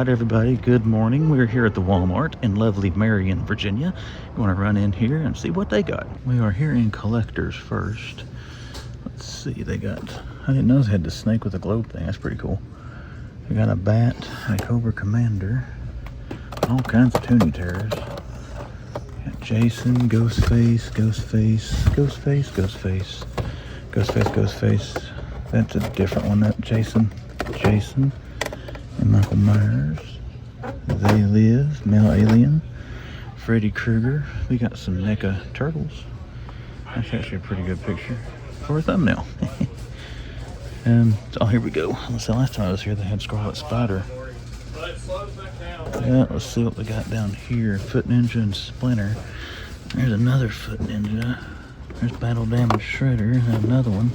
Alright everybody, good morning. We're here at the Walmart in lovely Marion, Virginia. We want to run in here and see what they got. We are here in Collectors first. Let's see, they got, I didn't know they had the snake with the globe thing. That's pretty cool. They got a bat, a Cobra Commander, all kinds of Toonie Terrors. Got Jason, Ghostface, Ghostface, Ghostface, Ghostface, Ghostface, Ghostface. That's a different one, that Jason, and Michael Myers. They Live, Male Alien, Freddy Krueger. We got some NECA turtles. That's actually a pretty good picture for a thumbnail. Oh, here we go. Let's see, last time I was here they had Scarlet Spider. Yeah, let's see what we got down here. Foot Ninja and Splinter. There's another Foot Ninja. There's Battle Damage Shredder. And another one.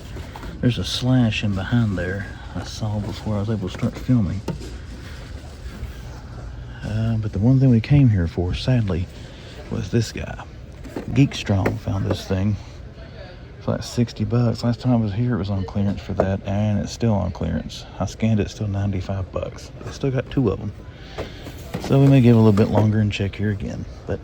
There's a Slash in behind there I saw before I was able to start filming. But the one thing we came here for, sadly, was this guy. Geek Strong found this thing for like 60 bucks. Last time I was here, it was on clearance for that, and it's still on clearance. I scanned it, still 95 bucks. They still got two of them. So we may give it a little bit longer and check here again. But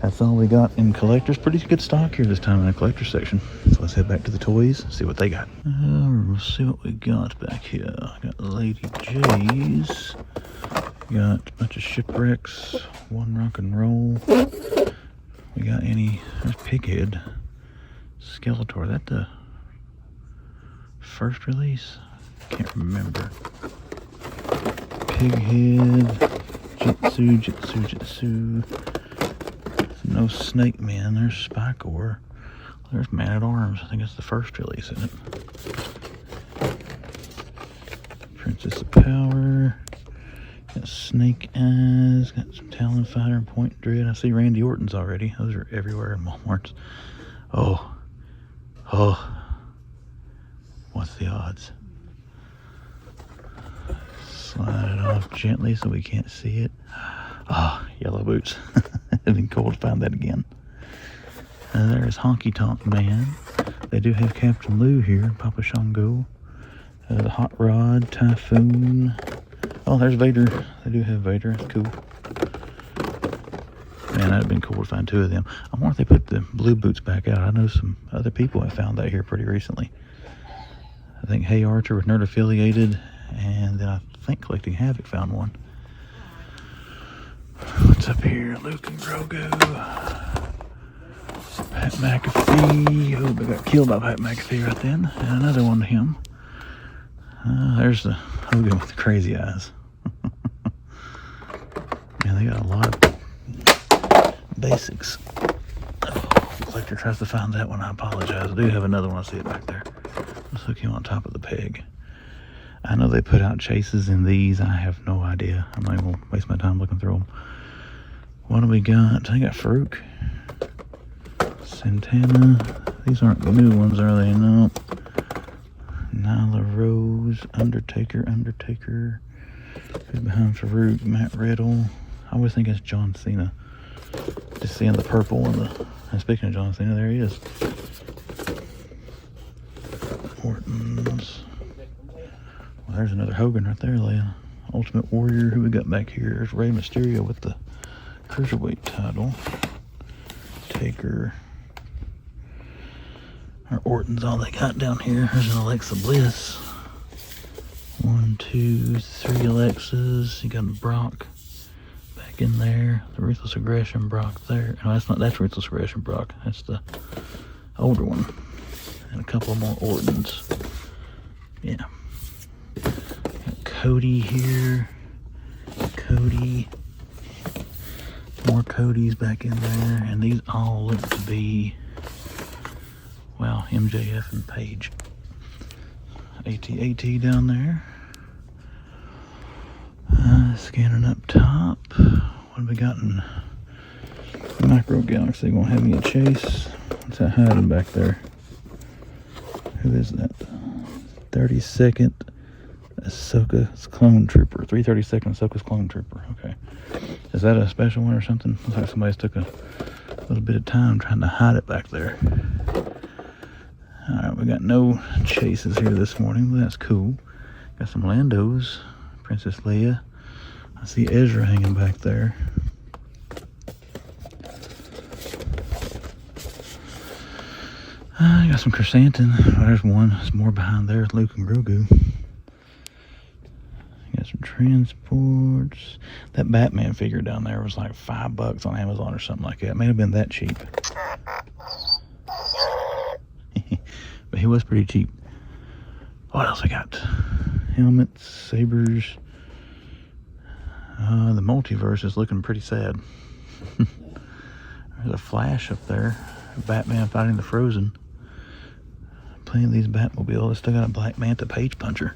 that's all we got in collectors. Pretty good stock here this time in the collector section. So let's head back to the toys, see what they got. We'll see what we got back here. Got Lady J's. Got a bunch of Shipwrecks. One Rock and Roll. We got there's Pighead. Skeletor. That the first release? Can't remember. Pighead. Jitsu. No Snake Man. There's Spikor. There's Man-at-Arms. I think it's the first release, isn't it? Princess of Power. Got Snake Eyes. Got some Talon Fighter and Point Dread. I see Randy Orton's already. Those are everywhere in Walmart's. Oh. What's the odds? Slide it off gently so we can't see it. Yellow boots. It'd been cool to find that again. There's Honky Tonk Man. They do have Captain Lou here, Papa Shango. The Hot Rod, Typhoon. Oh, there's Vader. They do have Vader. That's cool. Man, that'd have been cool to find two of them. I wonder if they put the blue boots back out. I know some other people have found that here pretty recently. I think Hey Archer was Nerd affiliated, and then I think Collecting Havoc found one. What's up here? Luke and Grogu. Pat McAfee. Oh, they got killed by Pat McAfee right then. And another one to him. There's the Hogan with the crazy eyes. Man, they got a lot of basics. Collector tries to find that one. I apologize. I do have another one. I see it back there. Let's hook him on top of the peg. I know they put out chases in these. I have no idea. I'm not even going to waste my time looking through them. What do we got? I got Farouk. Santana. These aren't new ones, are they? No. Nyla Rose. Undertaker. Who's behind Farouk? Matt Riddle. I always think it's John Cena. Just seeing the purple and speaking of John Cena, there he is. Orton's. Well, there's another Hogan right there, Leia. Ultimate Warrior. Who we got back here? There's Rey Mysterio with the Cruiserweight title. Taker. Our Orton's all they got down here. There's an Alexa Bliss. 1, 2, 3 Alexas. You got Brock back in there. The Ruthless Aggression Brock there. No, that's Ruthless Aggression Brock. That's the older one. And a couple more Ortons. Yeah. Got Cody here. Cody. More Codys back in there. And these all look to be, well, MJF and Paige. AT down there. Scanning up top. What have we got in Micro Galaxy? Gonna have me a chase. What's that hiding back there? Who is that? 32nd Ahsoka's Clone Trooper. 332nd Ahsoka's Clone Trooper. Okay. Is that a special one or something? Looks like somebody's took a little bit of time trying to hide it back there. Alright, we got no chases here this morning, but that's cool. Got some Landos. Princess Leia. I see Ezra hanging back there. I got some chrysanthemum. Oh, there's one. There's more behind there. Luke and Grogu. Got some transports. That Batman figure down there was like $5 on Amazon or something like that. It may have been that cheap. But he was pretty cheap. What else I got? Helmets, sabers. The multiverse is looking pretty sad. There's a Flash up there. Batman fighting the Frozen. Plenty of these Batmobiles. I still got a Black Manta Page Puncher.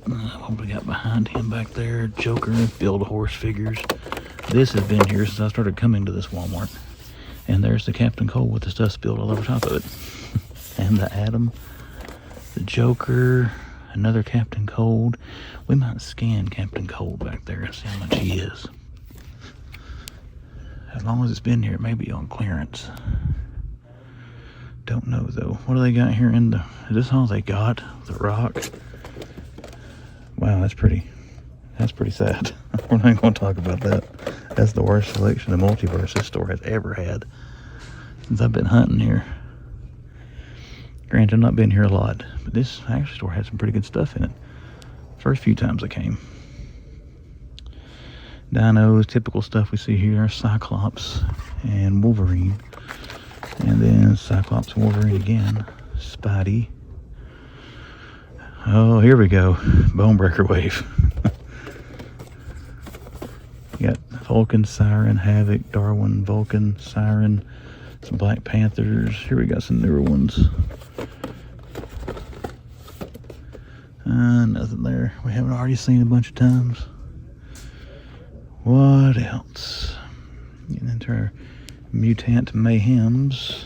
What we got behind him back there? Joker, Build Horse figures. This has been here since I started coming to this Walmart. And there's the Captain Cold with the stuff spilled all over top of it. And the Atom, the Joker, another Captain Cold. We might scan Captain Cold back there and see how much he is. As long as it's been here, it may be on clearance. Don't know though. What do they got here in the... Is this all they got? The Rock? Wow, that's pretty sad. We're not going to talk about that. That's the worst selection of multiverse this store has ever had since I've been hunting here. Granted, I've not been here a lot, but this actually store had some pretty good stuff in it. First few times I came. Dinos, typical stuff we see here. Cyclops and Wolverine. And then Cyclops and Wolverine again. Spidey. Oh, here we go. Bonebreaker Wave. You got Vulcan, Siren, Havoc, Darwin, Vulcan, Siren, some Black Panthers. Here we got some newer ones. Nothing there. We haven't already seen a bunch of times. What else? Getting into our Mutant Mayhems.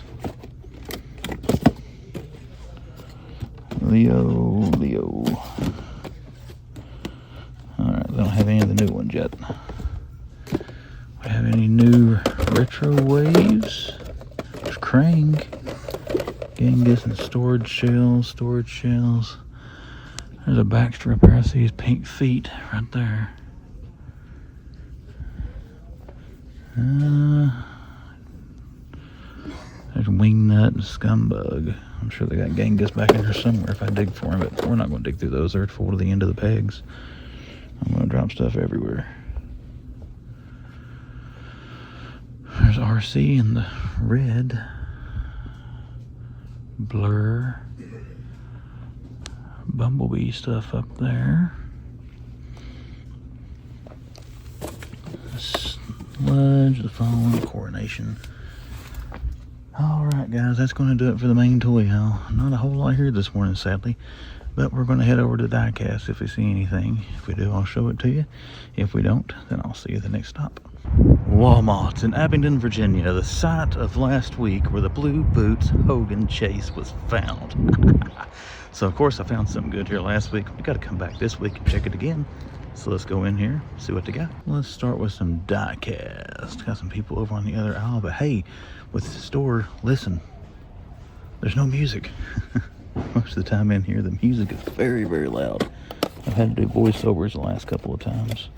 Leo. Alright, they don't have any of the new ones yet. We have any new retro waves? There's Krang. Genghis and storage shells. There's a Baxter up there. I see his pink feet right there. There's Wingnut and Scumbug. I'm sure they got Genghis back in here somewhere if I dig for him, but we're not going to dig through those. They're full to the end of the pegs. I'm going to drop stuff everywhere. There's RC in the red. Blur. Bumblebee stuff up there. Sludge, the Fallen, Coronation. Alright guys, that's going to do it for the main toy haul. Not a whole lot here this morning, sadly. But we're going to head over to Diecast if we see anything. If we do, I'll show it to you. If we don't, then I'll see you at the next stop. Walmart in Abingdon, Virginia, the site of last week where the Blue Boots Hogan Chase was found. So of course I found something good here last week. We got to come back this week and check it again. So let's go in here, see what they got. Let's start with some Diecast. Got some people over on the other aisle, but hey, with the store, listen, there's no music. Most of the time in here, the music is very, very loud. I've had to do voiceovers the last couple of times.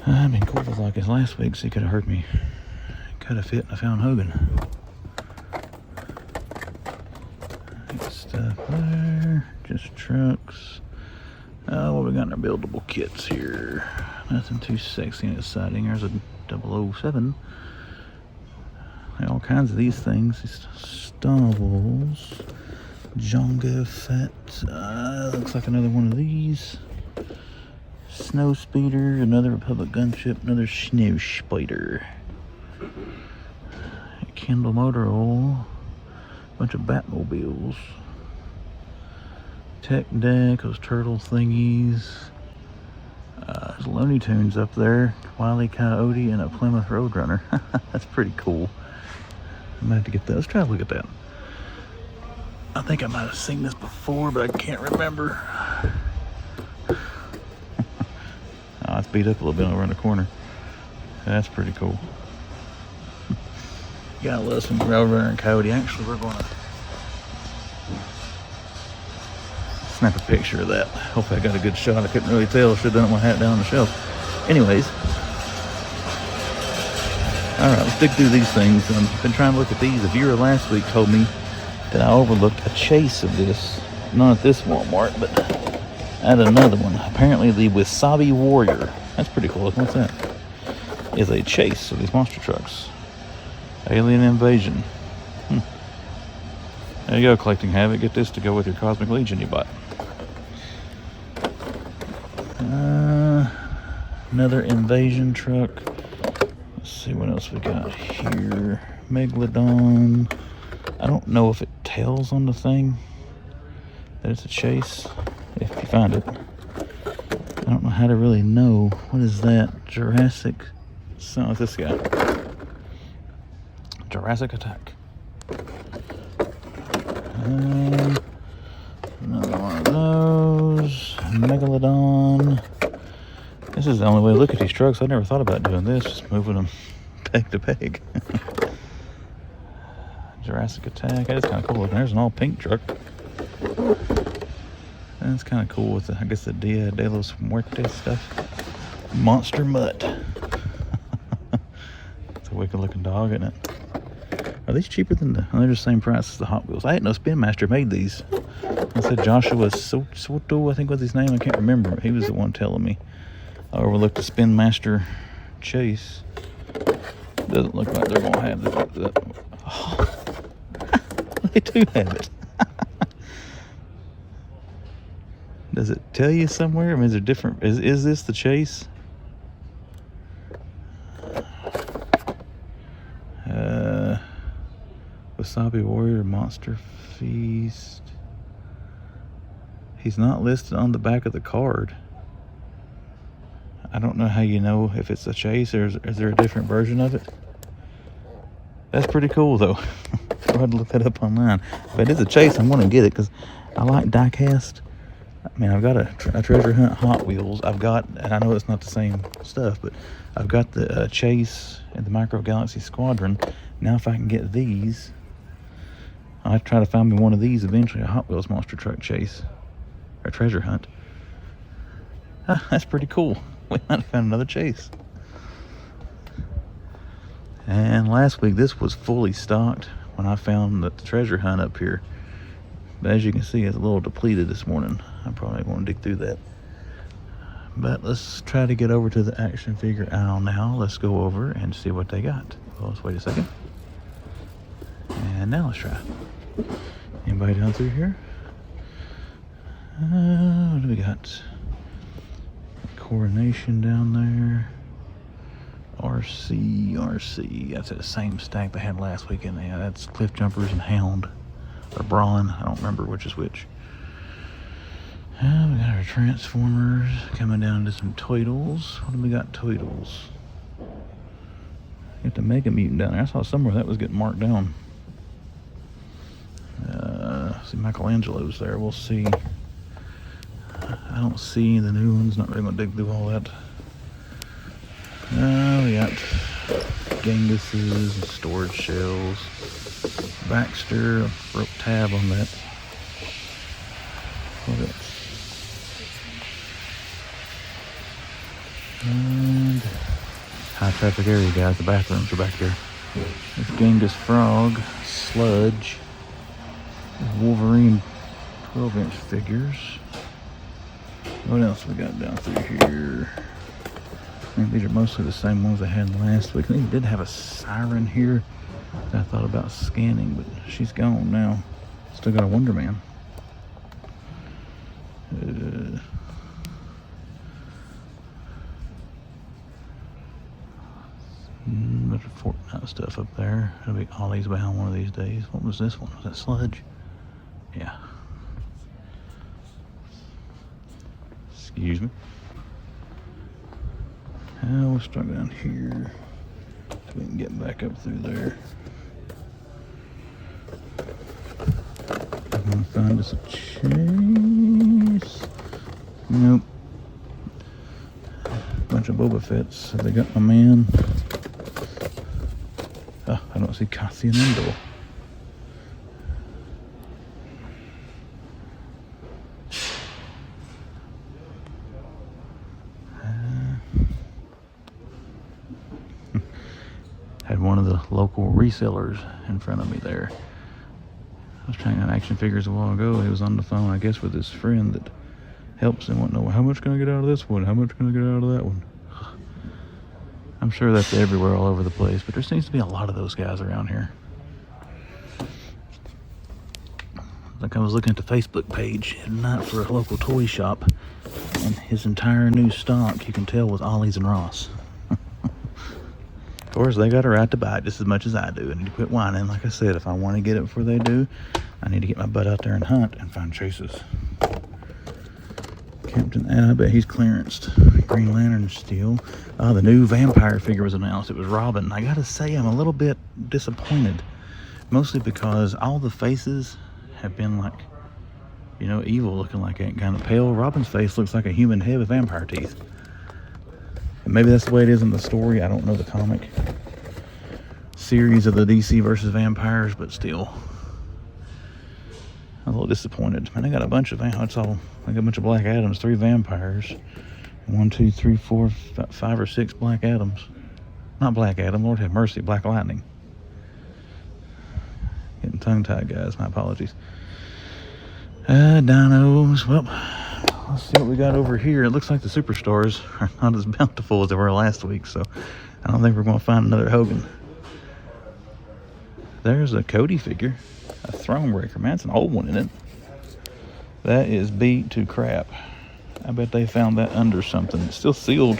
I've been cool with like this last week, so you could have heard me cut a fit and I found Hogan. Good stuff there, just trucks. What we got in our buildable kits here? Nothing too sexy and exciting. There's a 007. All kinds of these things. These Stovals. Jonga Fett. Looks like another one of these. Snow Speeder. Another Republic gunship. Another Snow Spider. Kendall Motor Oil. Bunch of Batmobiles. Tech Deck, those turtle thingies. There's Looney Tunes up there. Wile E. Coyote and a Plymouth Roadrunner. That's pretty cool. I'm gonna have to get that. Let's try to look at that. I think I might have seen this before, but I can't remember. Oh, it's beat up a little bit over in the corner. That's pretty cool. Gotta love some Roadrunner and Coyote. Actually, we're gonna snap a picture of that. Hopefully I got a good shot. I couldn't really tell. Should have done it when I had it down on the shelf. Anyways. Alright, let's dig through these things. I've been trying to look at these. A viewer last week told me that I overlooked a chase of this. Not at this Walmart, but at another one. Apparently the Wasabi Warrior. That's pretty cool. What's that? Is a chase of these monster trucks. Alien Invasion. There you go, Collecting Havoc. Get this to go with your Cosmic Legion you bought. Another Invasion truck. Let's see what else we got here. Megalodon. I don't know if it tells on the thing that it's a chase. If you find it. I don't know how to really know. What is that? Jurassic. So what's this guy? Jurassic Attack. Another one of those. Megalodon. This is the only way to look at these trucks. I never thought about doing this, just moving them peg to peg. Jurassic Attack. That is kind of cool looking. There's an all pink truck. That's kind of cool with the, I guess, the Dia de los Muertos stuff. Monster Mutt. It's a wicked looking dog, isn't it? Are these cheaper than the... they're the same price as the Hot Wheels. I didn't know Spin Master made these. I said Joshua Soto, I think was his name. I can't remember. He was the one telling me. I overlooked the Spin Master Chase. Doesn't look like they're going to have the oh. They do have it. Does it tell you somewhere? I mean, is there different... Is this the Chase? Wasabi Warrior, Monster Feast. He's not listed on the back of the card. I don't know how you know if it's a chase or is there a different version of it. That's pretty cool though. I'll have to look that up online. If it is a chase, I'm going to get it because I like die-cast. I mean, I've got a Treasure Hunt Hot Wheels. I've got, and I know it's not the same stuff, but I've got the Chase and the Micro Galaxy Squadron. Now if I can get these, I'll try to find me one of these eventually, a Hot Wheels monster truck chase or treasure hunt. That's pretty cool. We might have found another chase. And last week this was fully stocked when I found the treasure hunt up here. But as you can see, it's a little depleted this morning. I'm probably going to dig through that. But let's try to get over to the action figure aisle now. Let's go over and see what they got. Well, let's wait a second. And now let's try. Anybody down through here? What do we got? Coronation down there. RC. That's the same stack they had last weekend. Yeah, that's Cliff Jumpers and Hound. Or Brawn. I don't remember which is which. We got our Transformers. Coming down to some Toidles. What do we got? Toidles. Got the Mega Mutant down there. I saw somewhere that was getting marked down. See Michelangelo's there. We'll see. I don't see the new ones. Not really going to dig through all that. We got Gengus's and storage shells. Baxter. Broke tab on that. What else? And high traffic area, guys. The bathrooms are back there. There's Genghis Frog, Sludge, Wolverine 12-inch figures. What else we got down through here? I think these are mostly the same ones I had last week. I think we did have a Siren here that I thought about scanning, but she's gone now. Still got a Wonder Man. Bunch of Fortnite stuff up there. It'll be Ollie's bound one of these days. What was this one? Was that Sludge? Yeah. Excuse me. We'll start down here so we can get back up through there. I'm gonna find us a chase. Nope. Bunch of Boba Fett's. Have they got my man? I don't see Cassian Andor. Had one of the local resellers in front of me there. I was trying out action figures a while ago. He was on the phone, I guess, with his friend that helps him. Want to know how much can I get out of this one? How much can I get out of that one? I'm sure that's everywhere, all over the place, but there seems to be a lot of those guys around here. Like I was looking at the Facebook page tonight for a local toy shop, and his entire new stock, you can tell, was Ollie's and Ross. Of course, they got a right to buy it just as much as I do. I need to quit whining. Like I said, if I want to get it before they do, I need to get my butt out there and hunt and find chases. Captain, I bet he's clearanced. Green Lantern steel. The new vampire figure was announced. It was Robin. I gotta say, I'm a little bit disappointed. Mostly because all the faces have been like, you know, evil looking, like kind of pale. Robin's face looks like a human head with vampire teeth. And maybe that's the way it is in the story. I don't know the comic series of the DC versus vampires, but still, I'm a little disappointed. Man, I got a bunch of I got a bunch of Black Adams, 3 vampires, 1, 2, 3, 4, 5 or 6 Black Adams. Not Black Adam, Lord have mercy, Black Lightning. Getting tongue-tied, guys. My apologies. Dinos. Well, let's see what we got over here. It looks like the superstars are not as bountiful as they were last week, so I don't think we're going to find another Hogan. There's a Cody figure, a Thronebreaker. Man, that's an old one, isn't it? That is beat to crap. I bet they found that under something. It's still sealed.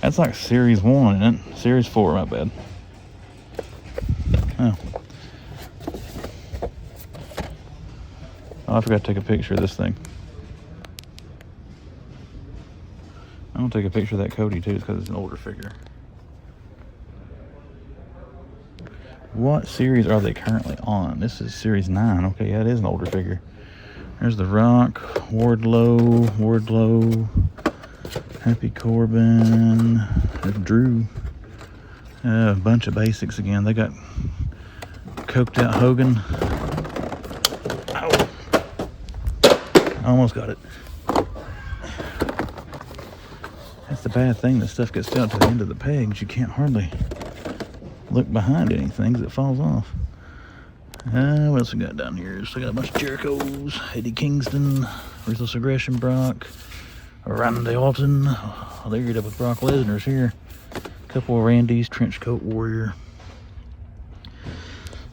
That's like Series 1, isn't it? Series 4, my bad. Oh. I forgot to take a picture of this thing. I'm going to take a picture of that Cody, too, because it's an older figure. What series are they currently on? This is Series 9. Okay, yeah, it is an older figure. There's The Rock, Wardlow, Happy Corbin, there's Drew. A bunch of basics again. They got coked out Hogan. Ow. I almost got it. That's the bad thing. The stuff gets down to the end of the pegs. You can't hardly look behind anything because it falls off. What else we got down here? So I got a bunch of Jerichos, Eddie Kingston, Ruthless Aggression Brock, Randy Orton. Oh, they get up with Brock Lesnar's here. A couple of Randy's, Trenchcoat Warrior,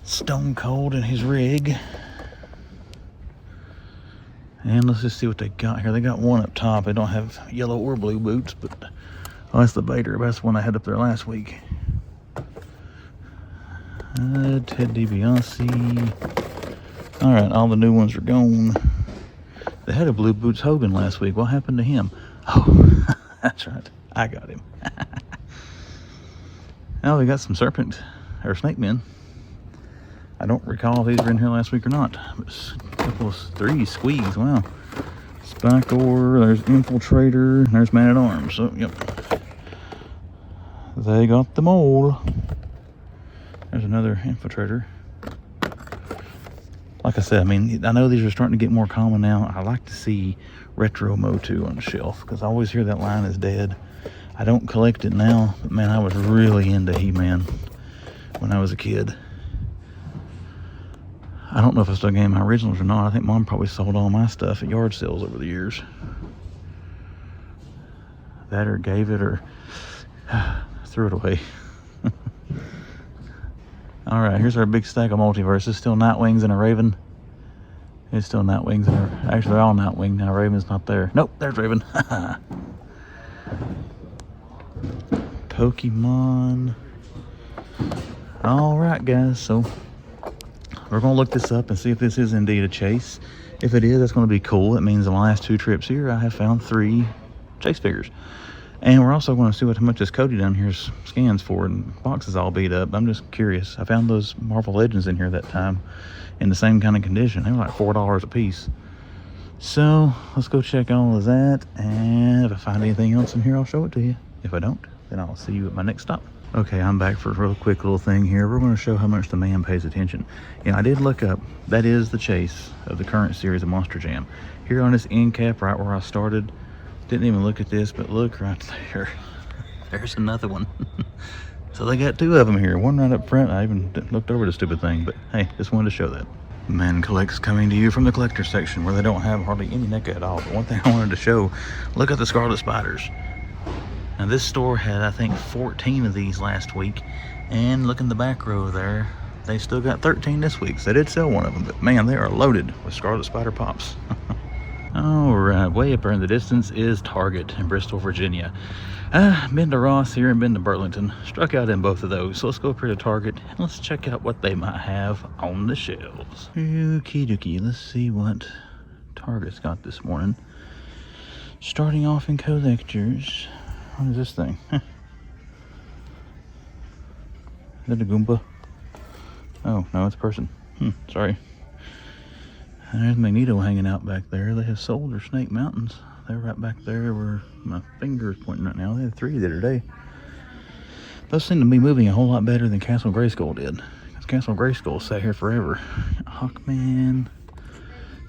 Stone Cold in his rig. And let's just see what they got here. They got one up top. They don't have yellow or blue boots, but that's the Vader. That's the one I had up there last week. Ted DiBiase. Alright, all the new ones are gone. They had a blue boots Hogan last week. What happened to him? Oh, that's right. I got him. Now we got some Serpent, or Snake Men. I don't recall if these were in here last week or not. But a couple of 3 squeaks. Wow. Spikor, there's Infiltrator, there's Man at Arms. So, yep. They got them all. There's another Infiltrator. Like I said, I mean, I know these are starting to get more common now. I like to see Retro Motu on the shelf because I always hear that line is dead. I don't collect it now, but man, I was really into He-Man when I was a kid. I don't know if I still got my originals or not. I think Mom probably sold all my stuff at yard sales over the years. That or gave it or threw it away. Alright, here's our big stack of Multiverse. It's still Nightwings and a Raven. It's still Nightwings and a... Actually, they're all Nightwing. Now Raven's not there. Nope, there's Raven. Pokemon. Alright, guys. So, we're going to look this up and see if this is indeed a chase. If it is, that's going to be cool. It means in the last 2 trips here, I have found 3 chase figures. And we're also going to see how much this Cody down here scans for, and boxes all beat up. I'm just curious. I found those Marvel Legends in here that time in the same kind of condition. They were like $4 a piece. So let's go check all of that, and if I find anything else in here, I'll show it to you. If I don't, then I'll see you at my next stop. Okay, I'm back for a real quick little thing here. We're going to show how much the man pays attention. I did look up. That is the chase of the current series of Monster Jam. Here on this end cap, right where I started, didn't even look at this, but look right there. There's another one. So they got two of them here. One right up front. I even looked over the stupid thing, but hey, just wanted to show that. Man Collects coming to you from the collector section where they don't have hardly any NECA at all. But one thing I wanted to show, look at the Scarlet Spiders. Now this store had, I think, 14 of these last week. And look in the back row there, they still got 13 this week. So they did sell one of them, but man, they are loaded with Scarlet Spider Pops. All right, way up there in the distance is Target in Bristol, Virginia. Been to Ross here and been to Burlington. Struck out in both of those. So let's go up here to Target and let's check out what they might have on the shelves. Okie dokie, let's see what Target's got this morning. Starting off in collectors. What is this thing? Is that a Goomba? Oh, no, it's a person. Sorry. There's Magneto hanging out back there. They have sold their Snake Mountains. They're right back there where my finger is pointing right now. They had 3 the other day. Those seem to be moving a whole lot better than Castle Grayskull did. Because Castle Grayskull sat here forever. Hawkman.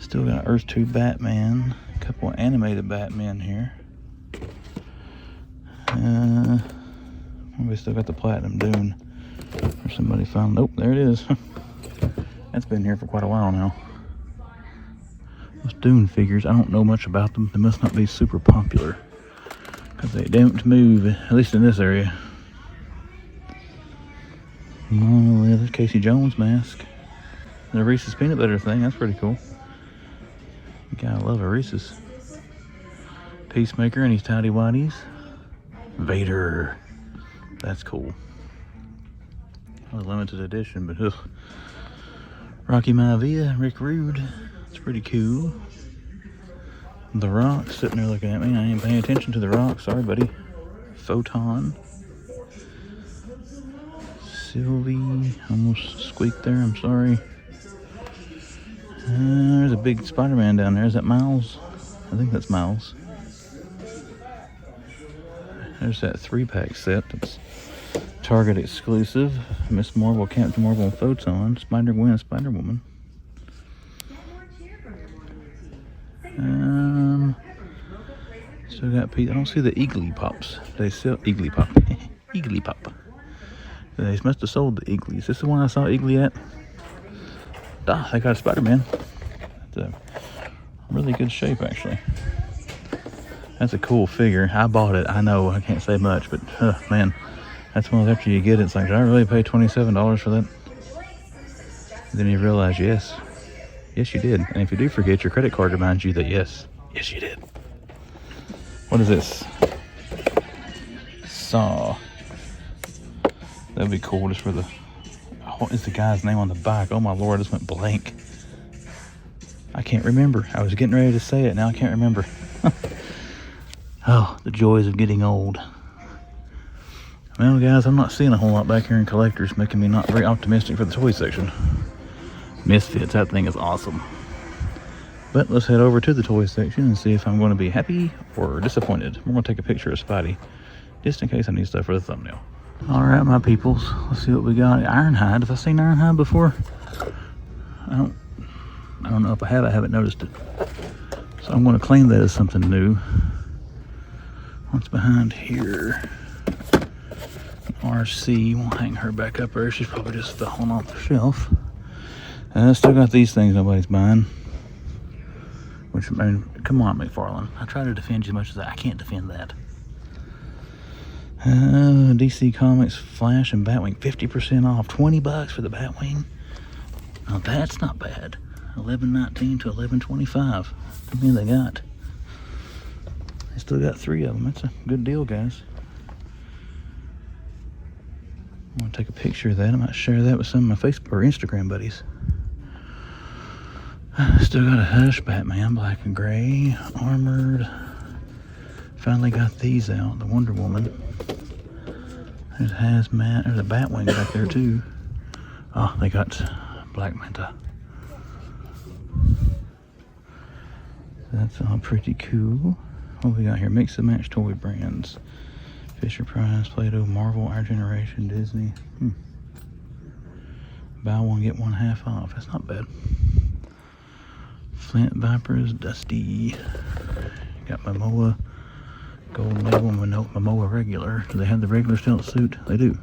Still got Earth 2 Batman. A couple of animated Batman here. We still got the Platinum Dune. Or somebody found. Nope, there it is. That's been here for quite a while now. Those Dune figures, I don't know much about them. They must not be super popular because they don't move, at least in this area. Oh, there's Casey Jones mask. The Reese's peanut butter thing, that's pretty cool. You gotta love a Reese's. Peacemaker and his tidy whities. Vader, that's cool. A limited edition, but ugh. Rocky Maivia, Rick Rude. It's pretty cool. The Rock sitting there looking at me. I ain't paying attention to the Rock. Sorry, buddy. Photon. Sylvie. Almost squeaked there. I'm sorry. There's a big Spider-Man down there. Is that Miles? I think that's Miles. There's that 3-pack set. That's Target exclusive. Miss Marvel, Captain Marvel, and Photon. Spider-Gwen, Spider-Woman. Still got Pete. I don't see the Eagly Pops. They sell Eagly Pop. Eagly Pop. They must have sold the Eagly. Is this the one I saw Eagly at? Ah, they got a Spider-Man. That's a really good shape, actually. That's a cool figure. I bought it. I know I can't say much, but man, that's one of those after you get it, it's like, did I really pay $27 for that? And then you realize, yes, you did. And if you do forget, your credit card reminds you that yes, you did. What is this? Saw. That'd be cool just for the. What is the guy's name on the back? Oh my lord, I just went blank. I can't remember. I was getting ready to say it. Now I can't remember. Oh, the joys of getting old. Well, guys, I'm not seeing a whole lot back here in collectors, making me not very optimistic for the toy section. Misfits, that thing is awesome. But let's head over to the toy section and see if I'm going to be happy or disappointed. We're going to take a picture of Spidey, just in case I need stuff for the thumbnail. Alright, my peoples, let's see what we got. Ironhide. Have I seen Ironhide before? I don't know if I have. I haven't noticed it. So I'm going to claim that as something new. What's behind here? RC. We'll hang her back up there. She's probably just falling off the shelf. And I still got these things nobody's buying. Which, I mean, come on, McFarlane. I try to defend you as much as I can't defend that. DC Comics Flash and Batwing, 50% off, $20 for the Batwing. Now that's not bad. $11.19 to $11.25. How many they got? They still got 3 of them. That's a good deal, guys. I'm gonna take a picture of that. I might share that with some of my Facebook or Instagram buddies. Still got a Hush Batman, black and gray, armored. Finally got these out. The Wonder Woman. There's Hazmat. There's a Batwing back there too. Oh, they got Black Manta. That's all pretty cool. What we got here? Mix and match toy brands. Fisher Price, Play-Doh, Marvel, Our Generation, Disney. Buy one, get one half off. That's not bad. Flint Vipers, Dusty. Got Momoa, Golden Label, Momoa Regular. Do they have the regular stealth suit? They do.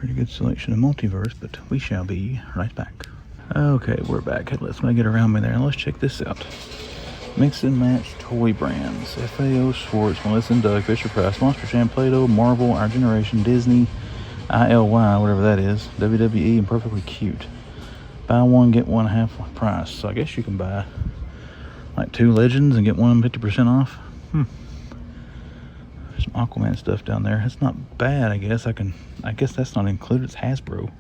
Pretty good selection of Multiverse, but we shall be right back. Okay, we're back. Let's make it around me there, and let's check this out. Mix and match toy brands. FAO, Schwartz, Melissa and Doug, Fisher-Price, Monster Jam, Play-Doh, Marvel, Our Generation, Disney, ILY, whatever that is, WWE, and Perfectly Cute. Buy one, get one half price. So I guess you can buy like 2 Legends and get one 50% off. There's some Aquaman stuff down there. It's not bad, I guess. I guess that's not included. It's Hasbro.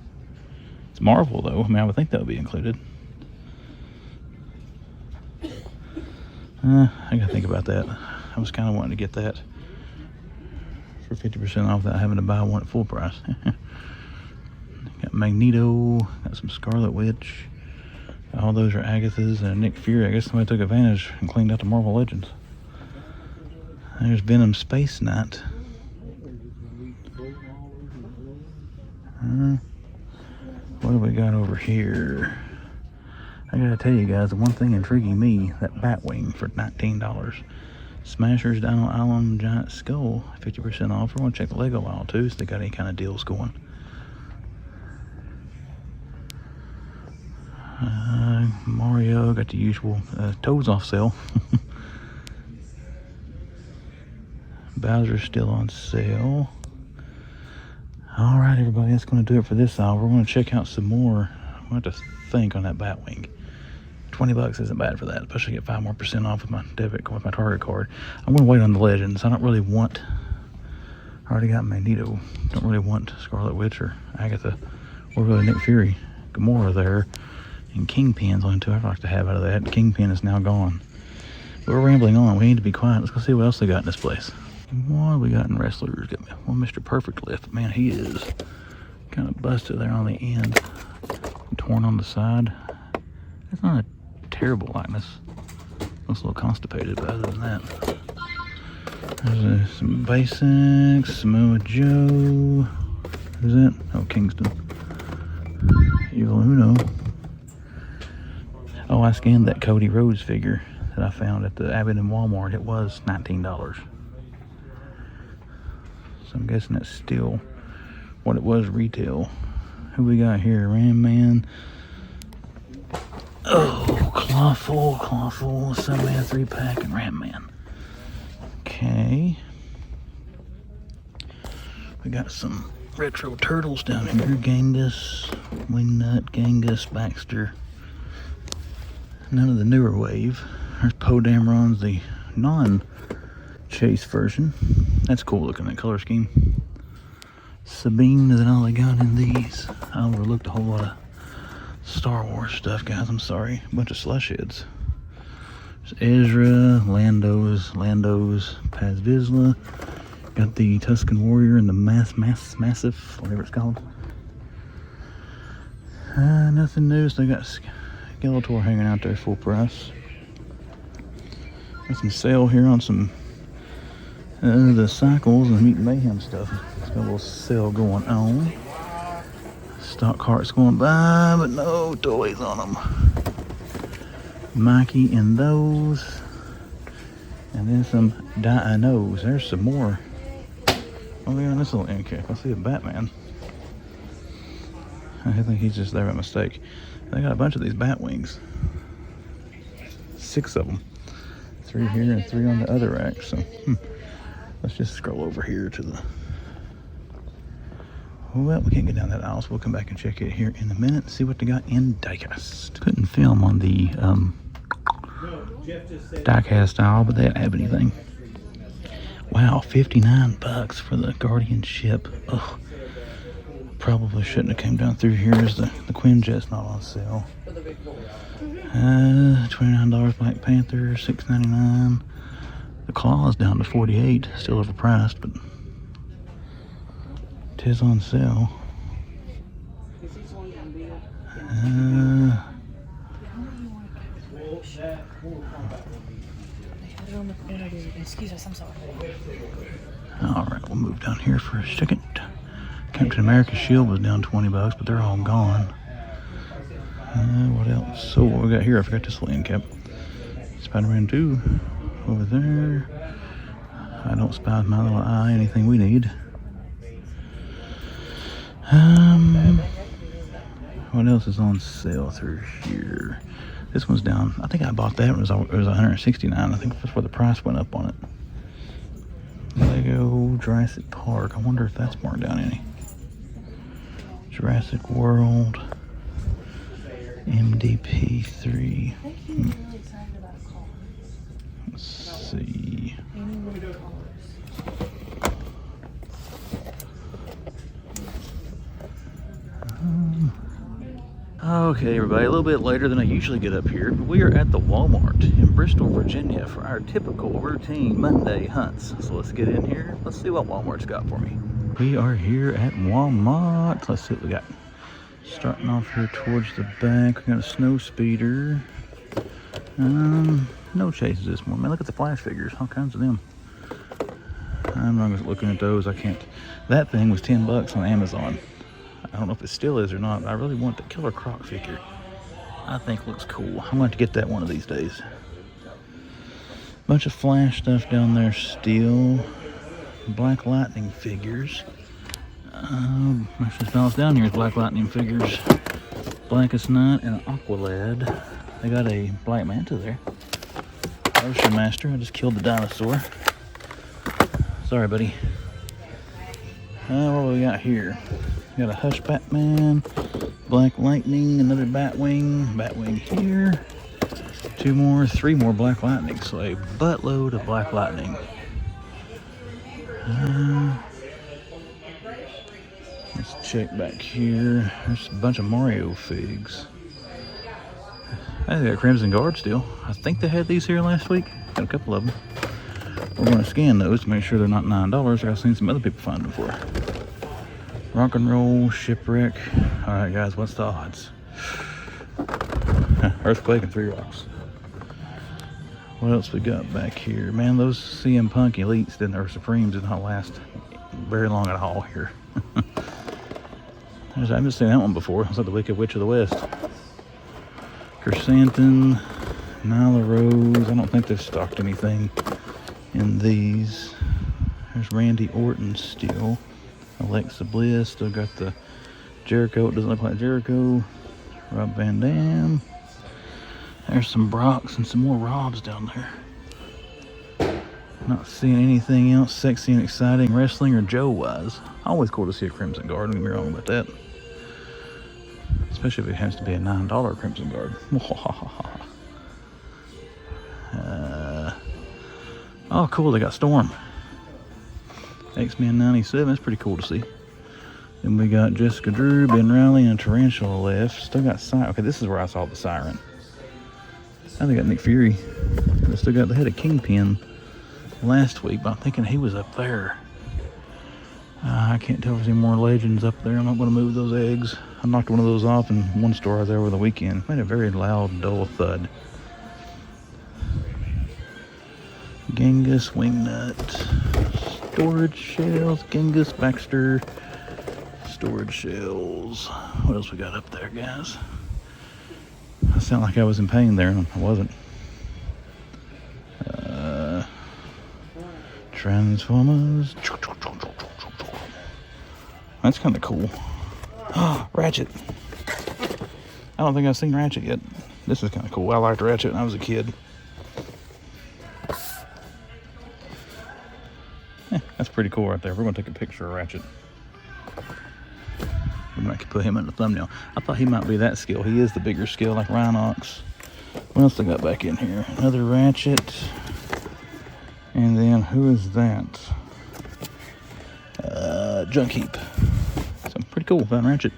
It's Marvel though. I mean, I would think that would be included. I gotta think about that. I was kind of wanting to get that for 50% off without having to buy one at full price. Got Magneto, got some Scarlet Witch. All those are Agatha's and Nick Fury. I guess somebody took advantage and cleaned out the Marvel Legends. There's Venom Space Knight. What do we got over here? I gotta tell you guys, the one thing intriguing me, that Batwing for $19. Smashers Dino Island Giant Skull, 50% off. We're gonna check the Lego aisle too, so they got any kind of deals going. Mario, got the usual. Toad's off sale. Bowser's still on sale. Alright everybody, that's going to do it for this aisle. We're going to check out some more. I'm going to have to think on that Batwing. $20 isn't bad for that, especially get 5% more off with my debit card, with my Target card. I'm going to wait on the Legends. I don't really want... I already got Magneto. Don't really want Scarlet Witch or Agatha or really Nick Fury. Gamora there. And Kingpin's only 2 I'd like to have out of that. Kingpin is now gone. But we're rambling on. We need to be quiet. Let's go see what else they got in this place. What do we got in wrestlers? Got one Mr. Perfect lift. Man, he is kind of busted there on the end. Torn on the side. That's not a terrible likeness. Looks a little constipated, but other than that. There's some basics. Samoa Joe. Who's that? Oh, Kingston. Evil Uno. Oh, I scanned that Cody Rhodes figure that I found at the Abbott and Walmart. It was $19. So I'm guessing that's still what it was retail. Who we got here? Ram Man. Oh, Clawful, Sunman 3-pack, and Ram Man. Okay. We got some retro turtles down here. Genghis, Wingnut, Genghis, Baxter. None of the newer wave. There's Poe Dameron's the non-chase version. That's cool looking, that color scheme. Sabine, is that all I got in these? I overlooked a whole lot of Star Wars stuff, guys. I'm sorry. A bunch of slush heads. There's Ezra, Landos, Paz Vizsla. Got the Tusken Warrior and the Massive, whatever it's called. Nothing new. So they got Skeletor hanging out there full price. Got some sale here on some the Cycles and Mutant Mayhem stuff. It's got a little sale going on. Stock carts going by, but no toys on them. Mikey and those. And then some Dinos. There's some more. Oh, yeah, this little end cap. I see a Batman. I think he's just there by mistake. They got a bunch of these Batwings. 6 of them. 3 here and 3 on the other rack. So, let's just scroll over here to the... Well, we can't get down that aisle, so we'll come back and check it here in a minute and see what they got in diecast. Couldn't film on the diecast aisle, but they didn't have anything. Wow, $59 for the Guardian ship. Ugh. Probably shouldn't have came down through here as the Quinjet's not on sale. $29 Black Panther, $6.99. The Claw is down to $48, still overpriced, but it is on sale. Excuse us, I'm sorry. Alright, we'll move down here for a second. Captain America's shield was down $20, but they're all gone. What else? So what we got here? I forgot this little end cap. Spider-Man 2 over there. I don't spy with my little eye anything we need. What else is on sale through here? This one's down. I think I bought that. It was 169. I think that's where the price went up on it. Lego Jurassic Park. I wonder if that's marked down any. Jurassic World. MDP3. Let's see. Okay, everybody, a little bit later than I usually get up here, but we are at the Walmart in Bristol, Virginia for our typical routine Monday hunts. So let's get in here. Let's see what Walmart's got for me. We are here at Walmart. Let's see what we got. Starting off here towards the back, we got a snow speeder. No chases this morning. Man, look at the flash figures, all kinds of them. I'm not looking at those. I can't. That thing was $10 on Amazon. I don't know if it still is or not, but I really want the Killer Croc figure. I think looks cool. I'm going to get that one of these days. Bunch of Flash stuff down there still. Black Lightning figures. Actually, fellas down here is Black Lightning figures. Blackest Night and Aqualad. They got a Black Manta there. Ocean Master. I just killed the dinosaur. Sorry, buddy. What do we got here? We got a Hush Batman, Black Lightning, another Batwing here. 3 more Black Lightning. So a buttload of Black Lightning. Let's check back here. There's a bunch of Mario figs. I think they got Crimson Guard still. I think they had these here last week. Got a couple of them. We're going to scan those to make sure they're not $9. I've seen some other people find them for. Rock and Roll, Shipwreck. Alright guys, what's the odds? Earthquake and 3 rocks. What else we got back here? Man, those CM Punk Elites or Supremes did not last very long at all here. I haven't seen that one before. It's like the Wicked Witch of the West. Chrysanthemum, Nyla Rose. I don't think they've stocked anything in these. There's Randy Orton still. Alexa Bliss. Still got the Jericho. It doesn't look like Jericho. Rob Van Dam. There's some Brocks and some more Robs down there. Not seeing anything else sexy and exciting wrestling or Joe-wise. Always cool to see a Crimson Guard. Don't get me wrong about that. Especially if it has to be a $9 Crimson Guard. Oh, cool. They got Storm. X-Men 97. That's pretty cool to see. Then we got Jessica Drew, Ben Riley, and Tarantula left. Still got Siren. Okay, this is where I saw the Siren. Now they got Nick Fury. They still got the head of Kingpin last week, but I'm thinking he was up there. I can't tell if there's any more Legends up there. I'm not going to move those eggs. I knocked one of those off in one store I was there over the weekend. Made a very loud, dull thud. Genghis, Wingnut, storage shells, Genghis, Baxter, storage shells. What else we got up there, guys? I sound like I was in pain there, and I wasn't. Transformers. That's kind of cool. Ratchet. I don't think I've seen Ratchet yet. This is kind of cool. I liked Ratchet when I was a kid. That's pretty cool right there. We're going to take a picture of Ratchet. We might put him in the thumbnail. I thought he might be that scale. He is the bigger scale, like Rhinox. What else I got back in here? Another Ratchet. And then, who is that? Junk Heap. So, pretty cool. Found Ratchet.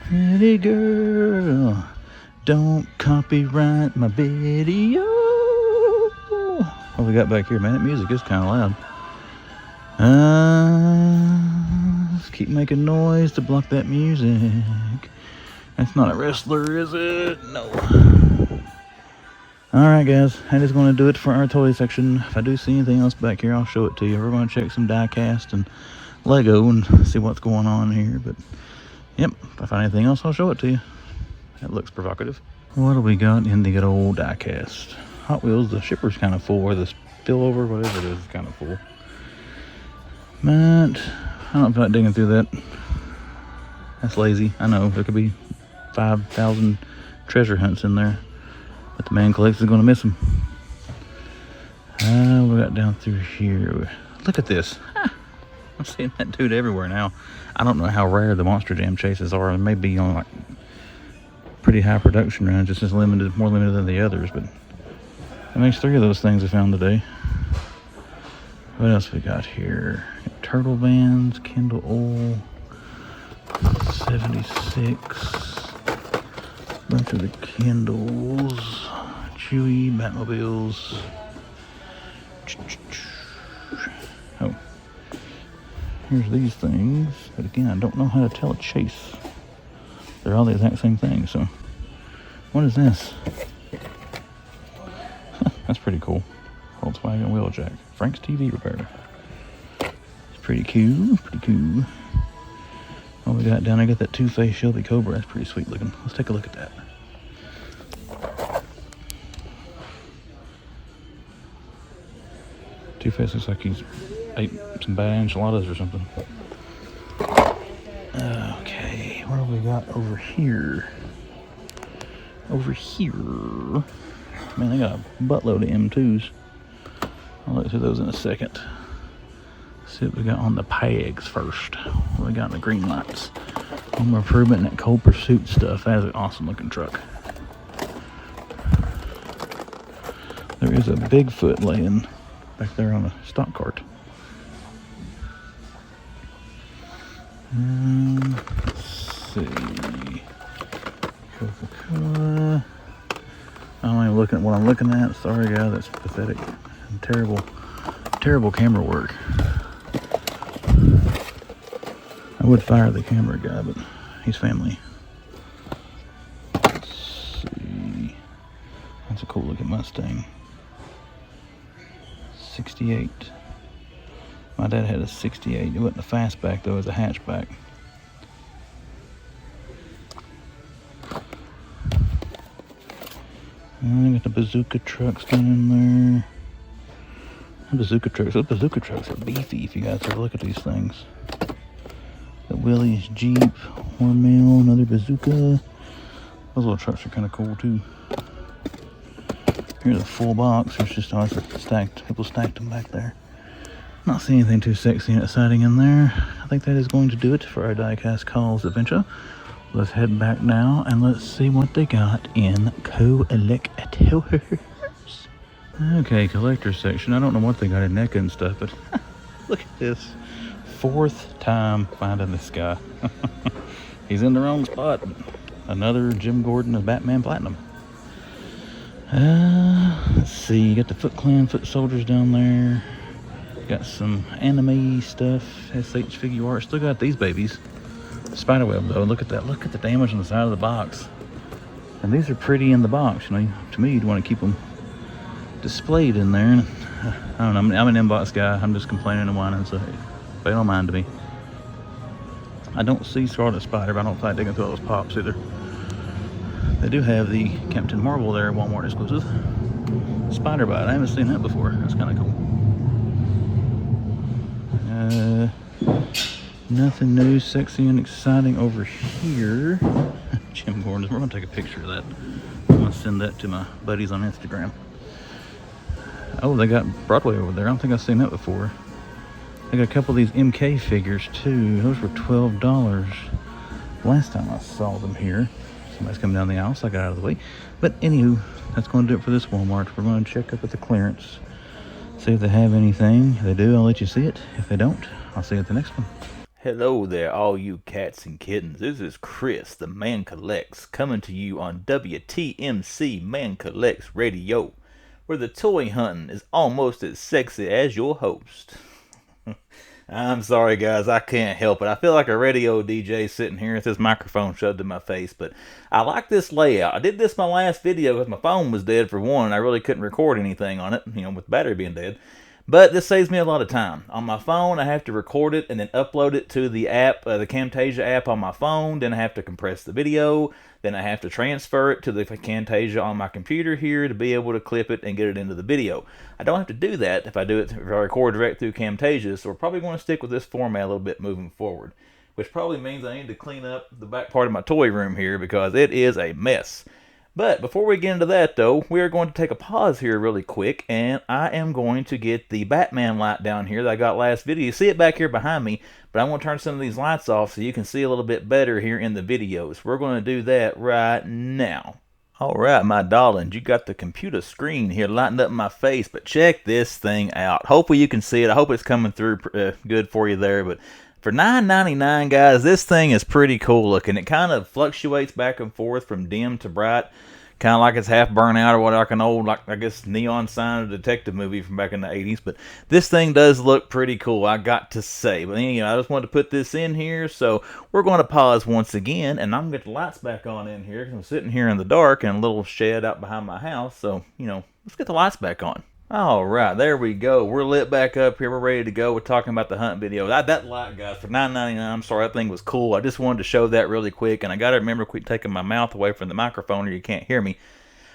Pretty girl, don't copyright my video. What we got back here, man? That music is kind of loud. Let's keep making noise to block that music. That's not a wrestler, is it? No. Alright guys, that is going to do it for our toy section. If I do see anything else back here, I'll show it to you. We're going to check some die-cast and Lego and see what's going on here. But, yep, if I find anything else, I'll show it to you. That looks provocative. What do we got in the good old die-cast? Hot Wheels, the shipper's kind of full, or the spillover, whatever it is kind of full. But, I don't feel like digging through that. That's lazy. I know there could be 5,000 treasure hunts in there, but the man collects is going to miss them. We got down through here. Look at this. I'm seeing that dude everywhere now. I don't know how rare the Monster Jam chases are. It may be on like pretty high production runs, just as limited, more limited than the others. But that makes 3 of those things I found today. What else we got here? Got Turtle Vans, Kindle Oil, 76. Bunch of the Kindles, Chewy, Batmobiles. Oh, here's these things, but again, I don't know how to tell a chase. They're all the exact same thing, so. What is this? That's pretty cool. Volkswagen Wheeljack. Frank's TV repair. It's pretty cool, pretty cool. What we got down there, got that Two-Face Shelby Cobra. That's pretty sweet looking. Let's take a look at that. Two-Face looks like he's ate some bad enchiladas or something. Okay, what have we got over here? Over here, man, they got a buttload of M2s. I'll look through those in a second. See what we got on the pegs first. What we got in the green lights. Home Improvement and that Cold Pursuit stuff. That is an awesome looking truck. There is a Bigfoot laying back there on a stock cart. Let's see. Coca-Cola. I'm not even looking at what I'm looking at. Sorry, guys, that's pathetic and terrible, terrible camera work. I would fire the camera guy, but he's family. Let's see. That's a cool looking Mustang. 68. My dad had a 68. It wasn't a fastback though, it was a hatchback. I got the bazooka trucks down in there. The bazooka trucks. Those bazooka trucks are beefy if you guys ever look at these things. The Willys Jeep, Hormel, another bazooka. Those little trucks are kind of cool too. Here's a full box. There's just always stacked. People stacked them back there. Not seeing anything too sexy and exciting in there. I think that is going to do it for our Diecast Calls adventure. Let's head back now and let's see what they got in collectors. Okay, collector section. I don't know what they got in NECA and stuff, but look at this. 4th time finding this guy. He's in the wrong spot. Another Jim Gordon of Batman Platinum. Let's see. You got the Foot Clan Foot Soldiers down there. Got some anime stuff. SH Figure Art. Still got these babies. Spiderweb though, look at that. Look at the damage on the side of the box. And these are pretty in the box, you know. To me, you'd want to keep them displayed in there. And, I don't know, I'm an inbox guy. I'm just complaining and whining, so they don't mind to me. I don't see Scarlet Spider, but I don't think they can throw those pops either. They do have the Captain Marvel there, Walmart exclusive. Spider Bite, I haven't seen that before. That's kind of cool. Nothing new, sexy, and exciting over here. Jim Gordon, we're gonna take a picture of that. I'm gonna send that to my buddies on Instagram. Oh, they got Broadway over there. I don't think I've seen that before. They got a couple of these MK figures too. Those were $12 last time I saw them here. Somebody's coming down the aisle, so I got out of the way. But anywho, that's going to do it for this Walmart. We're going to check up at the clearance, see if they have anything. If they do, I'll let you see it. If they don't, I'll see you at the next one. Hello there, all you cats and kittens. This is Chris, the Man Collects, coming to you on WTMC Man Collects Radio, where the toy hunting is almost as sexy as your host. I'm sorry, guys, I can't help it. I feel like a radio DJ sitting here with this microphone shoved in my face, but I like this layout. I did this my last video because my phone was dead for one, and I really couldn't record anything on it, you know, with the battery being dead. But this saves me a lot of time. On my phone, I have to record it and then upload it to the app, the Camtasia app on my phone. Then I have to compress the video. Then I have to transfer it to the Camtasia on my computer here to be able to clip it and get it into the video. I don't have to do that if I record direct through Camtasia, so we're probably going to stick with this format a little bit moving forward. which probably means I need to clean up the back part of my toy room here because it is a mess. But before we get into that, though, we are going to take a pause here really quick, and I am going to get the Batman light down here that I got last video. You see it back here behind me, but I want to turn some of these lights off so you can see a little bit better here in the videos. We're going to do that right now. All right, my darlings, you got the computer screen here lighting up in my face, but check this thing out. Hopefully you can see it. I hope it's coming through good for you there, but for $9.99, guys, this thing is pretty cool looking. It kind of fluctuates back and forth from dim to bright, kind of like it's half burnt out or what, like an old, like I guess, neon sign of a detective movie from back in the 80s. But this thing does look pretty cool, I got to say. But you know, I just wanted to put this in here, so we're going to pause once again, and I'm going to get the lights back on in here because I'm sitting here in the dark in a little shed out behind my house. So, you know, let's get the lights back on. All right, there we go. We're lit back up here. We're ready to go. We're talking about the hunt video. That light, guys, for $9.99. I'm sorry, that thing was cool. I just wanted to show that really quick, and I got to remember quit taking my mouth away from the microphone or you can't hear me.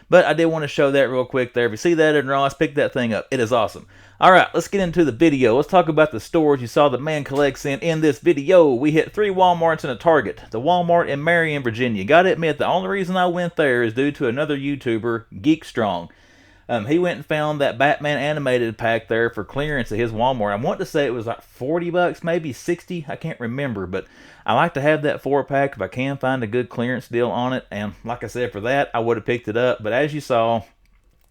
But I did want to show that real quick there. If you see that in Ross, pick that thing up. It is awesome. All right, let's get into the video. Let's talk about the stores you saw the man collects in this video. We hit 3 Walmarts and a Target. The Walmart in Marion, Virginia. Got to admit, the only reason I went there is due to another YouTuber, Geek Strong. He went and found that Batman animated pack there for clearance at his Walmart. I want to say it was like 40 bucks, maybe 60. I can't remember, but I like to have that 4-pack if I can find a good clearance deal on it. And like I said, for that, I would have picked it up. But as you saw,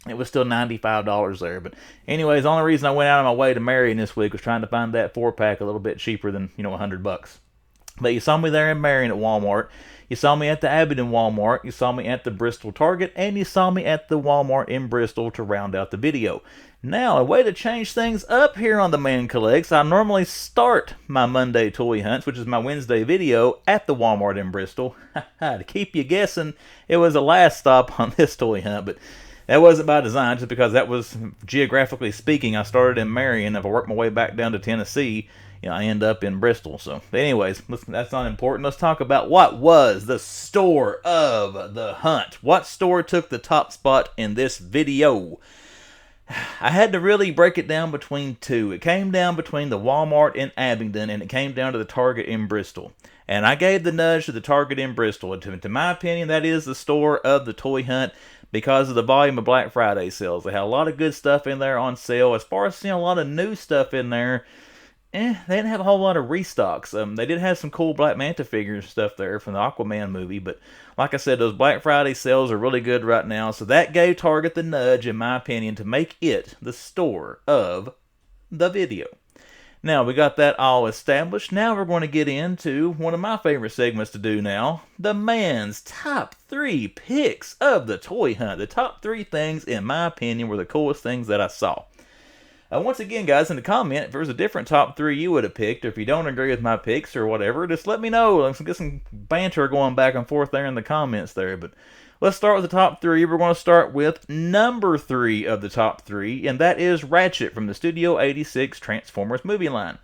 it was still $95 there. But anyways, the only reason I went out of my way to Marion this week was trying to find that 4-pack a little bit cheaper than, you know, 100 bucks. But you saw me there in Marion at Walmart. You saw me at the Abingdon Walmart. You saw me at the Bristol Target. And you saw me at the Walmart in Bristol to round out the video. Now, a way to change things up here on The Man Collects, I normally start my Monday toy hunts, which is my Wednesday video, at the Walmart in Bristol. To keep you guessing, it was the last stop on this toy hunt, but that wasn't by design, just because that was, geographically speaking, I started in Marion. If I worked my way back down to Tennessee, you know, I end up in Bristol. So, but anyways, that's not important. Let's talk about what was the store of the hunt. What store took the top spot in this video? I had to really break it down between two. It came down between the Walmart in Abingdon, and it came down to the Target in Bristol. And I gave the nudge to the Target in Bristol. To my opinion, that is the store of the toy hunt because of the volume of Black Friday sales. They had a lot of good stuff in there on sale. As far as seeing a lot of new stuff in there, they didn't have a whole lot of restocks. They did have some cool Black Manta figures and stuff there from the Aquaman movie, but like I said, those Black Friday sales are really good right now, so that gave Target the nudge, in my opinion, to make it the store of the video. Now, we got that all established. Now we're going to get into one of my favorite segments to do now, the man's top 3 picks of the toy hunt. The top 3 things, in my opinion, were the coolest things that I saw. Once again, guys, in the comment, if there's a different top 3 you would have picked, or if you don't agree with my picks or whatever, just let me know. Let's get some banter going back and forth there in the comments there. But let's start with the top 3. We're going to start with number 3 of the top 3, and that is Ratchet from the Studio 86 Transformers movie line.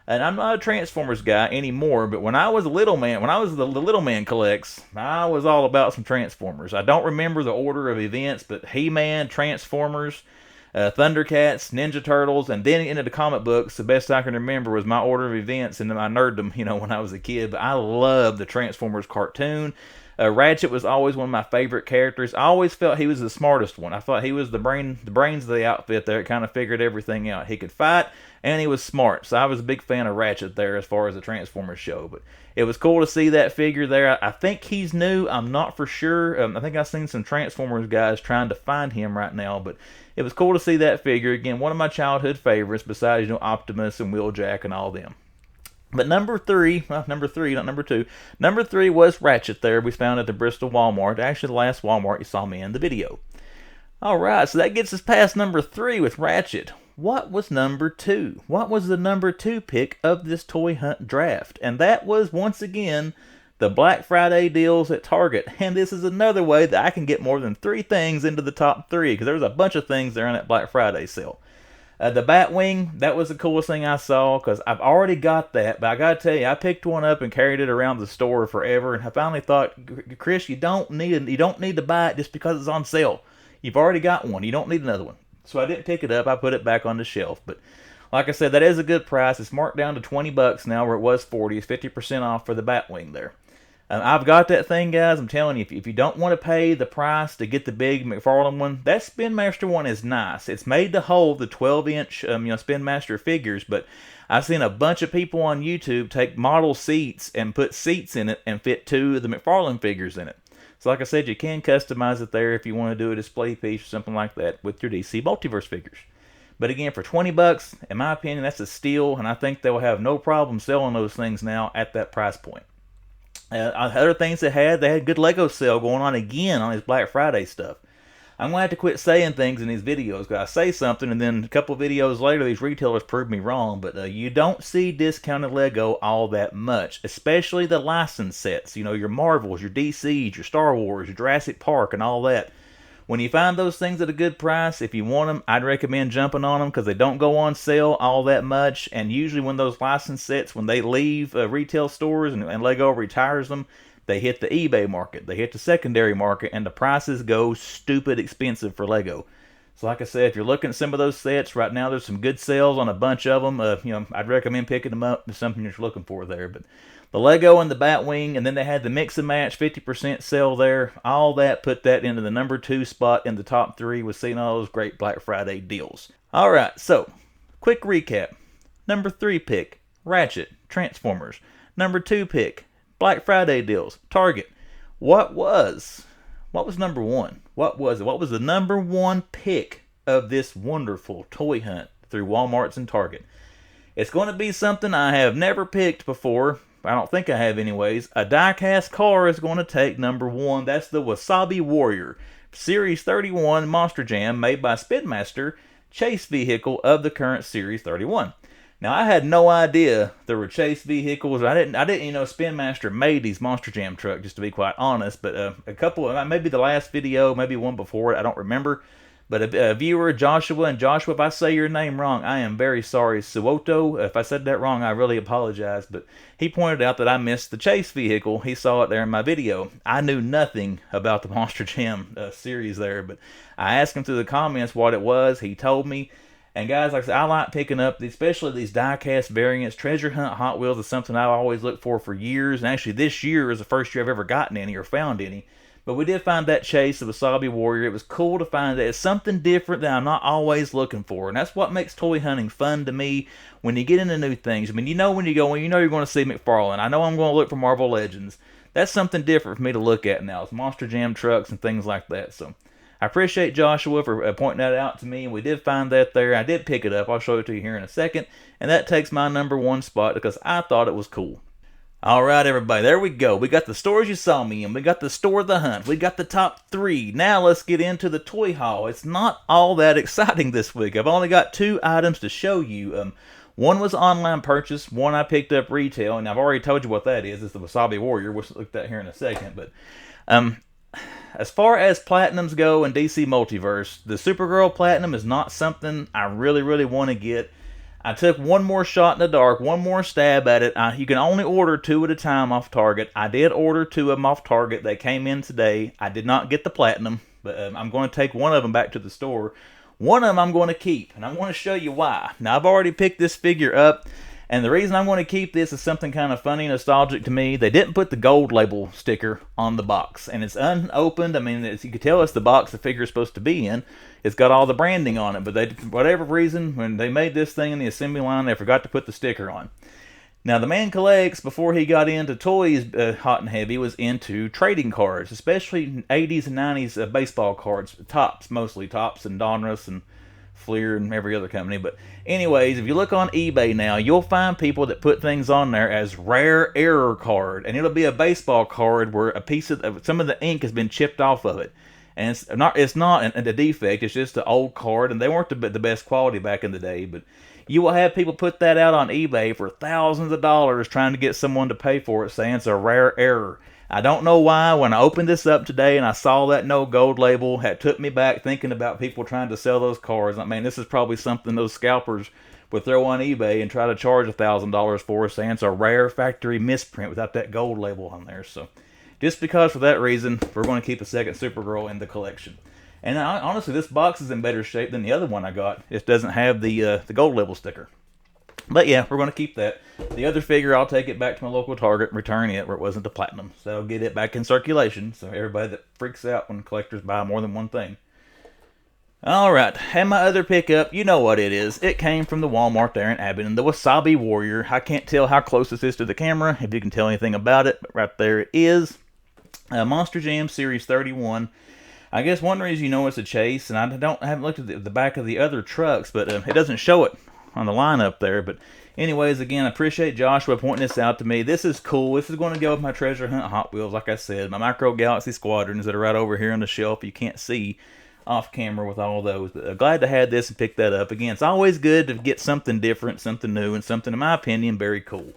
And I'm not a Transformers guy anymore, but when I was a little man, when I was the Little Man Collects, I was all about some Transformers. I don't remember the order of events, but He-Man, Transformers, Thundercats, Ninja Turtles, and then into the comic books. The best I can remember was my order of events and my nerddom, you know, when I was a kid. But I loved the Transformers cartoon. Ratchet was always one of my favorite characters. I always felt he was the smartest one. I thought he was the brains of the outfit there. It kind of figured everything out. He could fight, and he was smart. So I was a big fan of Ratchet there as far as the Transformers show. But it was cool to see that figure there. I think he's new. I'm not for sure. I think I've seen some Transformers guys trying to find him right now. But it was cool to see that figure. Again, one of my childhood favorites besides, you know, Optimus and Wheeljack and all them. But number 3, well, number 3, not number 2. Number 3 was Ratchet there. We found at the Bristol Walmart. Actually, the last Walmart you saw me in the video. Alright, so that gets us past number 3 with Ratchet. What was number 2? What was the number 2 pick of this toy hunt draft? And that was, once again, the Black Friday deals at Target. And this is another way that I can get more than 3 things into the top 3, because there was a bunch of things there on that Black Friday sale. The Batwing, that was the coolest thing I saw, because I've already got that, but I gotta tell you, I picked one up and carried it around the store forever, and I finally thought, Chris, you don't need to buy it just because it's on sale. You've already got one. You don't need another one. So I didn't pick it up. I put it back on the shelf. But Like I said, that is a good price. It's marked down to 20 bucks now where it was 40. It's 50% off for the Batwing there. I've got that thing, guys. I'm telling you, if you don't want to pay the price to get the big McFarlane one, that Spin Master one is nice. It's made to hold the 12-inch, Spin Master figures, but I've seen a bunch of people on YouTube take model seats and put seats in it and fit 2 of the McFarlane figures in it. So like I said, you can customize it there if you want to do a display piece or something like that with your DC Multiverse figures. But again, for 20 bucks, in my opinion, that's a steal, and I think they'll have no problem selling those things now at that price point. Other things they had good Lego sale going on again on his Black Friday stuff. I'm going to have to quit saying things in these videos, because I say something and then a couple of videos later these retailers prove me wrong, but you don't see discounted Lego all that much, especially the licensed sets, your Marvels, your DCs, your Star Wars, your Jurassic Park and all that. When you find those things at a good price, if you want them, I'd recommend jumping on them because they don't go on sale all that much. And usually when those licensed sets, when they leave retail stores and Lego retires them, they hit the eBay market, they hit the secondary market, and the prices go stupid expensive for Lego. So like I said, if you're looking at some of those sets, right now there's some good sales on a bunch of them. I'd recommend picking them up if something you're looking for there. But the Lego and the Batwing, and then they had the Mix and Match 50% sale there. All that put that into the number 2 spot in the top 3 with seeing all those great Black Friday deals. All right, so quick recap. Number 3 pick, Ratchet, Transformers. Number 2 pick, Black Friday deals, Target. What was number 1? What was it? What was the number 1 pick of this wonderful toy hunt through Walmart's and Target? It's going to be something I have never picked before. I don't think I have anyways. A die-cast car is going to take number 1. That's the Wasabi Warrior, Series 31 Monster Jam, made by Spin Master, chase vehicle of the current Series 31. Now, I had no idea there were chase vehicles. I didn't Spin Master made these Monster Jam trucks, just to be quite honest. But a couple, maybe the last video, maybe one before it, I don't remember. But a viewer, Joshua, and Joshua, if I say your name wrong, I am very sorry. Suoto, if I said that wrong, I really apologize. But he pointed out that I missed the chase vehicle. He saw it there in my video. I knew nothing about the Monster Jam series there, but I asked him through the comments what it was. He told me. And guys, like I said, I like picking up, especially these die-cast variants. Treasure Hunt Hot Wheels is something I've always looked for years. And actually, this year is the first year I've ever gotten any or found any. But we did find that chase of Wasabi Warrior. It was cool to find that it's something different that I'm not always looking for. And that's what makes toy hunting fun to me when you get into new things. I mean, when you go, you're going to see McFarlane. I know I'm going to look for Marvel Legends. That's something different for me to look at now. It's Monster Jam trucks and things like that. So I appreciate Joshua for pointing that out to me. We did find that there. I did pick it up. I'll show it to you here in a second. And that takes my number 1 spot because I thought it was cool. Alright everybody, there we go. We got the stores you saw me in. We got the store of the hunt. We got the top 3. Now let's get into the toy haul. It's not all that exciting this week. I've only got 2 items to show you. One was online purchase. One I picked up retail. And I've already told you what that is. It's the Wasabi Warrior. We'll look at that here in a second. But as far as Platinums go in DC Multiverse, the Supergirl Platinum is not something I really want to get. I took one more shot in the dark, one more stab at it. You can only order 2 at a time off Target. I did order 2 of them off Target. They came in today. I did not get the Platinum, but I'm going to take one of them back to the store. One of them I'm going to keep, and I'm going to show you why. Now, I've already picked this figure up, and the reason I'm going to keep this is something kind of funny and nostalgic to me. They didn't put the gold label sticker on the box, and it's unopened. I mean, you can tell it's the box the figure is supposed to be in. It's got all the branding on it, but they, for whatever reason, when they made this thing in the assembly line, they forgot to put the sticker on. Now, the man collects, before he got into toys hot and heavy, was into trading cards, especially 80s and 90s baseball cards, Topps, mostly Topps and Donruss and Fleer and every other company. But anyways, if you look on eBay now, you'll find people that put things on there as rare error card, and it'll be a baseball card where a piece of some of the ink has been chipped off of it. And it's not a defect, it's just an old card, and they weren't the best quality back in the day, but you will have people put that out on eBay for thousands of dollars trying to get someone to pay for it, saying it's a rare error. I don't know why. When I opened this up today and I saw that no gold label, it took me back thinking about people trying to sell those cards. I mean, this is probably something those scalpers would throw on eBay and try to charge $1,000 for, saying it's a rare factory misprint without that gold label on there. So just because for that reason, we're going to keep a second Supergirl in the collection. And honestly, this box is in better shape than the other one I got. It doesn't have the gold label sticker. But yeah, we're going to keep that. The other figure, I'll take it back to my local Target and return it where it wasn't the platinum. So I'll get it back in circulation. So everybody that freaks out when collectors buy more than one thing. Alright, and my other pickup, you know what it is. It came from the Walmart there in Abingdon, the Wasabi Warrior. I can't tell how close this is to the camera, if you can tell anything about it, but right there it is. Monster Jam Series 31. I guess one reason you know it's a chase, and I haven't looked at the back of the other trucks, but it doesn't show it on the lineup there. But anyways, again, I appreciate Joshua pointing this out to me. This is cool. This is going to go with my Treasure Hunt Hot Wheels, like I said. My Micro Galaxy Squadrons that are right over here on the shelf. You can't see off camera with all those. But glad to have this and pick that up. Again, it's always good to get something different, something new, and something, in my opinion, very cool.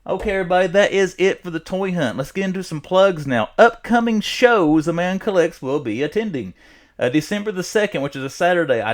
Okay, everybody, that is it for the toy hunt. Let's get into some plugs now. Upcoming shows The Man Collects will be attending. December the 2nd, which is a Saturday. I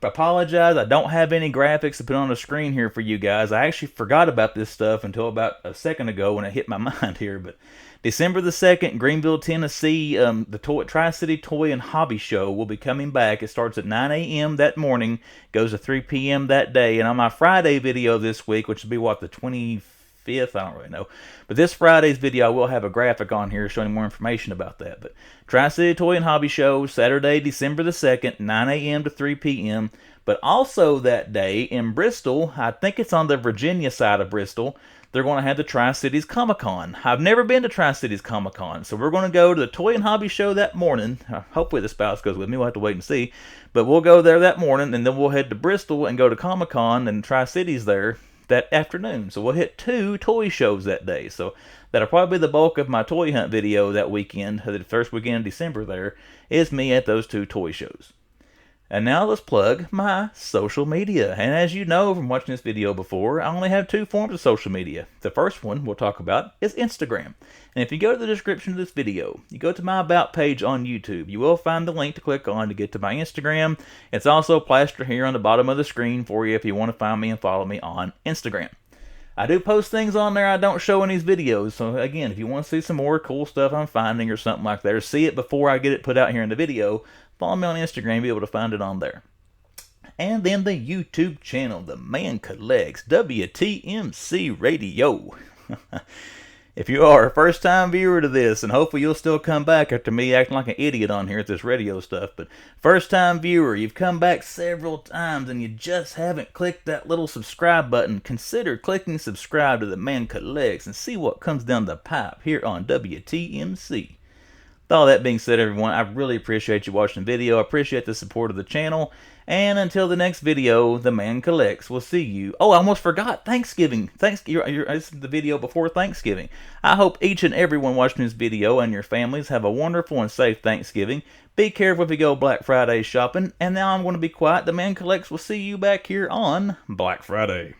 apologize. I don't have any graphics to put on the screen here for you guys. I actually forgot about this stuff until about a second ago when it hit my mind here. But December the 2nd, Greenville, Tennessee, the Tri-City Toy and Hobby Show will be coming back. It starts at 9 a.m. that morning, goes to 3 p.m. that day. And on my Friday video this week, which will be, what, the 25th? I don't really know. But this Friday's video, I will have a graphic on here showing more information about that. But Tri-City Toy and Hobby Show, Saturday, December the 2nd, 9 a.m. to 3 p.m. But also that day in Bristol, I think it's on the Virginia side of Bristol, they're going to have the Tri-Cities Comic-Con. I've never been to Tri-Cities Comic-Con, so we're going to go to the Toy and Hobby Show that morning. Hopefully the spouse goes with me. We'll have to wait and see. But we'll go there that morning, and then we'll head to Bristol and go to Comic-Con and Tri-Cities there that afternoon. So we'll hit 2 toy shows that day. So that'll probably be the bulk of my toy hunt video that weekend. The first weekend in December there is me at those 2 toy shows. And now let's plug my social media. And as you know from watching this video before, I only have 2 forms of social media. The first one we'll talk about is Instagram. And if you go to the description of this video, you go to my About page on YouTube, you will find the link to click on to get to my Instagram. It's also plastered here on the bottom of the screen for you if you want to find me and follow me on Instagram. I do post things on there I don't show in these videos. So again, if you want to see some more cool stuff I'm finding or something like that, or see it before I get it put out here in the video, follow me on Instagram, you'll be able to find it on there. And then the YouTube channel, The Man Collects, WTMC Radio. If you are a first-time viewer to this, and hopefully you'll still come back after me acting like an idiot on here at this radio stuff, but first-time viewer, you've come back several times and you just haven't clicked that little subscribe button, consider clicking subscribe to The Man Collects and see what comes down the pipe here on WTMC. With all that being said, everyone, I really appreciate you watching the video. I appreciate the support of the channel. And until the next video, The Man Collects. We'll see you. Oh, I almost forgot. Thanksgiving. This is the video before Thanksgiving. I hope each and everyone watching this video and your families have a wonderful and safe Thanksgiving. Be careful if you go Black Friday shopping. And now I'm going to be quiet. The Man Collects will see you back here on Black Friday.